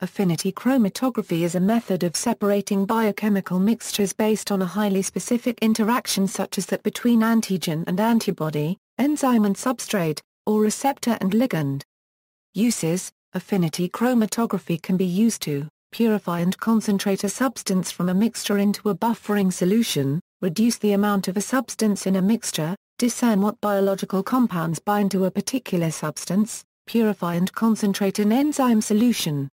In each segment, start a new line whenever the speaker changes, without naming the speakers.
Affinity chromatography is a method of separating biochemical mixtures based on a highly specific interaction such as that between antigen and antibody, enzyme and substrate, or receptor and ligand. Uses: affinity chromatography can be used to purify and concentrate a substance from a mixture into a buffering solution, reduce the amount of a substance in a mixture, discern what biological compounds bind to a particular substance, purify and concentrate an enzyme solution.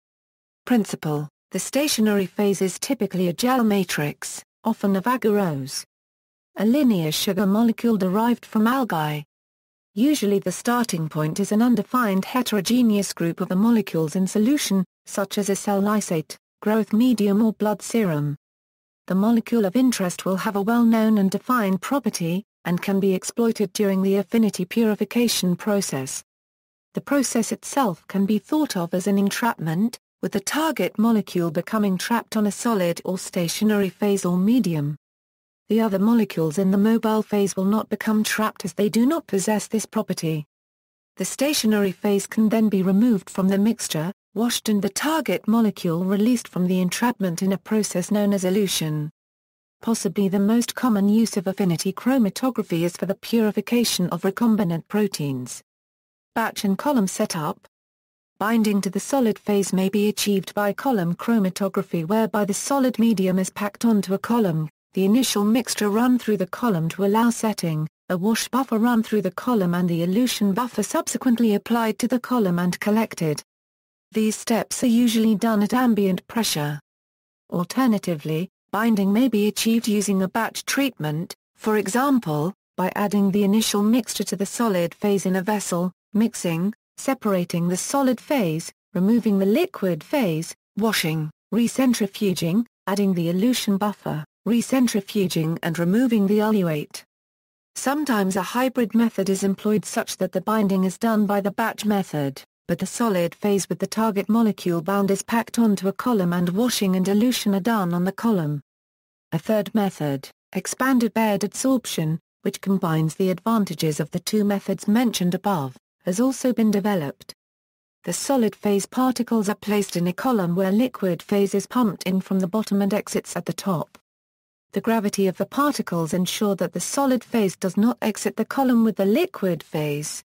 Principle: the stationary phase is typically a gel matrix, often of agarose. A linear sugar molecule derived from algae. Usually the starting point is an undefined heterogeneous group of the molecules in solution, such as a cell lysate, growth medium or blood serum. The molecule of interest will have a well-known and defined property, and can be exploited during the affinity purification process. The process itself can be thought of as an entrapment, with the target molecule becoming trapped on a solid or stationary phase or medium. The other molecules in the mobile phase will not become trapped as they do not possess this property. The stationary phase can then be removed from the mixture, washed and the target molecule released from the entrapment in a process known as elution. Possibly the most common use of affinity chromatography is for the purification of recombinant proteins. Batch and column setup. Binding to the solid phase may be achieved by column chromatography whereby the solid medium is packed onto a column, the initial mixture run through the column to allow setting, a wash buffer run through the column and the elution buffer subsequently applied to the column and collected. These steps are usually done at ambient pressure. Alternatively, binding may be achieved using a batch treatment, for example, by adding the initial mixture to the solid phase in a vessel, mixing, separating the solid phase, removing the liquid phase, washing, recentrifuging, adding the elution buffer, recentrifuging and removing the eluate. Sometimes a hybrid method is employed such that the binding is done by the batch method, but the solid phase with the target molecule bound is packed onto a column and washing and elution are done on the column. A third method, expanded bed adsorption, which combines the advantages of the two methods mentioned above, has also been developed. The solid phase particles are placed in a column where liquid phase is pumped in from the bottom and exits at the top. The gravity of the particles ensure that the solid phase does not exit the column with the liquid phase.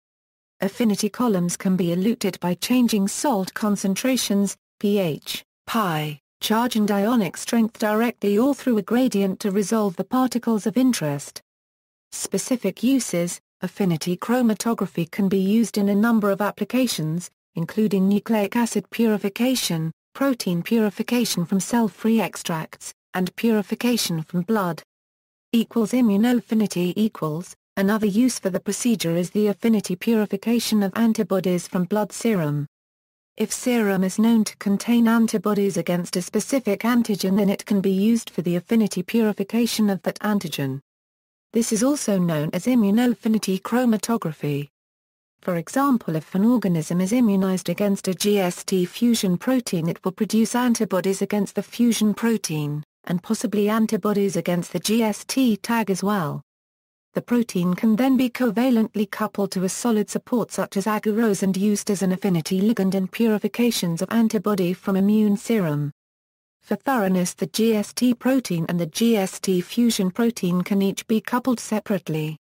Affinity columns can be eluted by changing salt concentrations, pH, pi, charge and ionic strength directly or through a gradient to resolve the particles of interest. Specific uses: affinity chromatography can be used in a number of applications, including nucleic acid purification, protein purification from cell-free extracts, and purification from blood. Immunoaffinity. Another use for the procedure is the affinity purification of antibodies from blood serum. If serum is known to contain antibodies against a specific antigen, then it can be used for the affinity purification of that antigen. This is also known as immunoaffinity chromatography. For example, if an organism is immunized against a GST fusion protein, it will produce antibodies against the fusion protein, and possibly antibodies against the GST tag as well. The protein can then be covalently coupled to a solid support such as agarose and used as an affinity ligand in purifications of antibody from immune serum. For thoroughness, the GST protein and the GST fusion protein can each be coupled separately.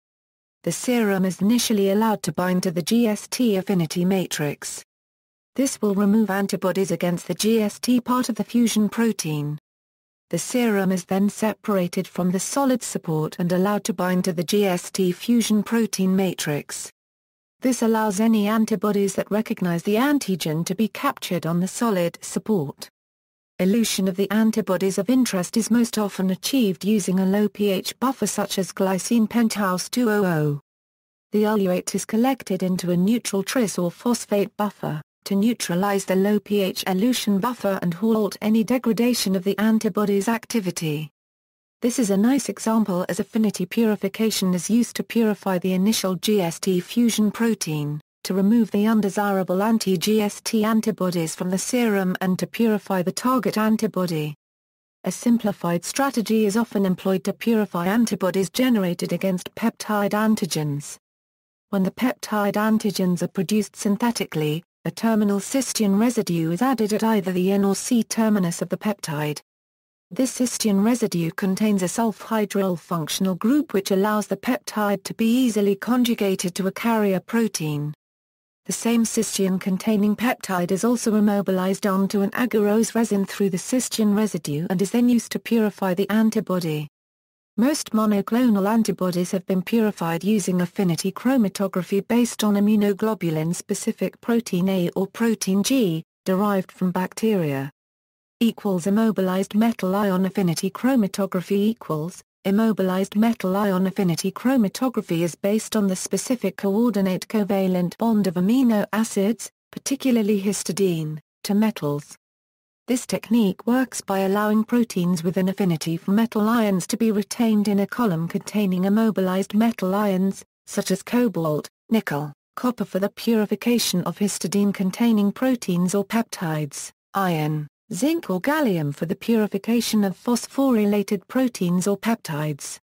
The serum is initially allowed to bind to the GST affinity matrix. This will remove antibodies against the GST part of the fusion protein. The serum is then separated from the solid support and allowed to bind to the GST fusion protein matrix. This allows any antibodies that recognize the antigen to be captured on the solid support. Elution of the antibodies of interest is most often achieved using a low pH buffer such as glycine penthouse 200. The eluate is collected into a neutral tris or phosphate buffer to neutralize the low pH elution buffer and halt any degradation of the antibody's activity. This is a nice example as affinity purification is used to purify the initial GST fusion protein, to remove the undesirable anti-GST antibodies from the serum and to purify the target antibody. A simplified strategy is often employed to purify antibodies generated against peptide antigens. When the peptide antigens are produced synthetically, a terminal cysteine residue is added at either the N or C terminus of the peptide. This cysteine residue contains a sulfhydryl functional group which allows the peptide to be easily conjugated to a carrier protein. The same cysteine-containing peptide is also immobilized onto an agarose resin through the cysteine residue and is then used to purify the antibody. Most monoclonal antibodies have been purified using affinity chromatography based on immunoglobulin-specific protein A or protein G, derived from bacteria. Immobilized metal ion affinity chromatography immobilized metal ion affinity chromatography is based on the specific coordinate covalent bond of amino acids, particularly histidine, to metals. This technique works by allowing proteins with an affinity for metal ions to be retained in a column containing immobilized metal ions, such as cobalt, nickel, copper for the purification of histidine-containing proteins or peptides, iron, zinc or gallium for the purification of phosphorylated proteins or peptides.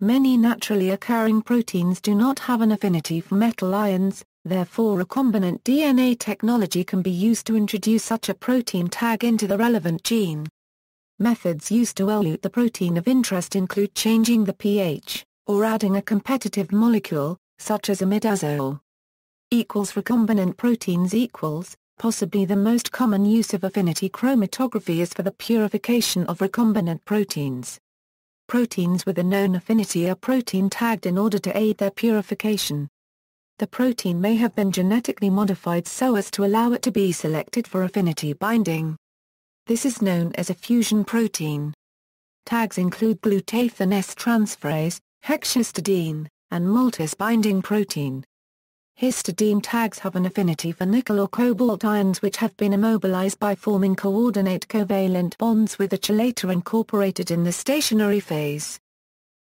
Many naturally occurring proteins do not have an affinity for metal ions, therefore recombinant DNA technology can be used to introduce such a protein tag into the relevant gene. Methods used to elute the protein of interest include changing the pH, or adding a competitive molecule, such as imidazole. Recombinant proteins possibly the most common use of affinity chromatography is for the purification of recombinant proteins. Proteins with a known affinity are protein tagged in order to aid their purification. The protein may have been genetically modified so as to allow it to be selected for affinity binding. This is known as a fusion protein. Tags include glutathione S-transferase, hexhistidine, and maltose binding protein. Histidine tags have an affinity for nickel or cobalt ions which have been immobilized by forming coordinate covalent bonds with a chelator incorporated in the stationary phase.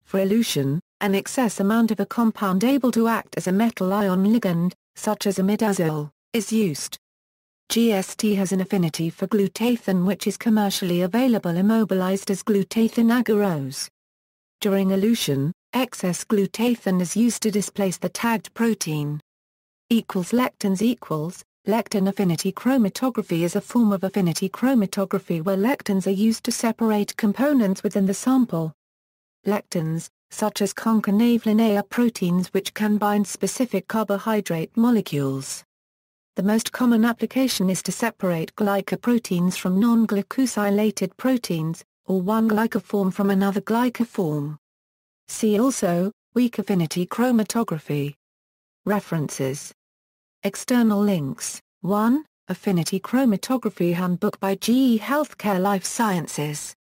For elution, an excess amount of a compound able to act as a metal ion ligand, such as imidazole, is used. GST has an affinity for glutathione which is commercially available immobilized as glutathione agarose. During elution, excess glutathione is used to displace the tagged protein. Lectins Lectin affinity chromatography is a form of affinity chromatography where lectins are used to separate components within the sample. Lectins, such as concanavlin A, are proteins which can bind specific carbohydrate molecules. The most common application is to separate glycoproteins from non-glycosylated proteins, or one glycoform from another glycoform. See also, weak affinity chromatography. References. External links: 1. Affinity Chromatography Handbook by GE Healthcare Life Sciences.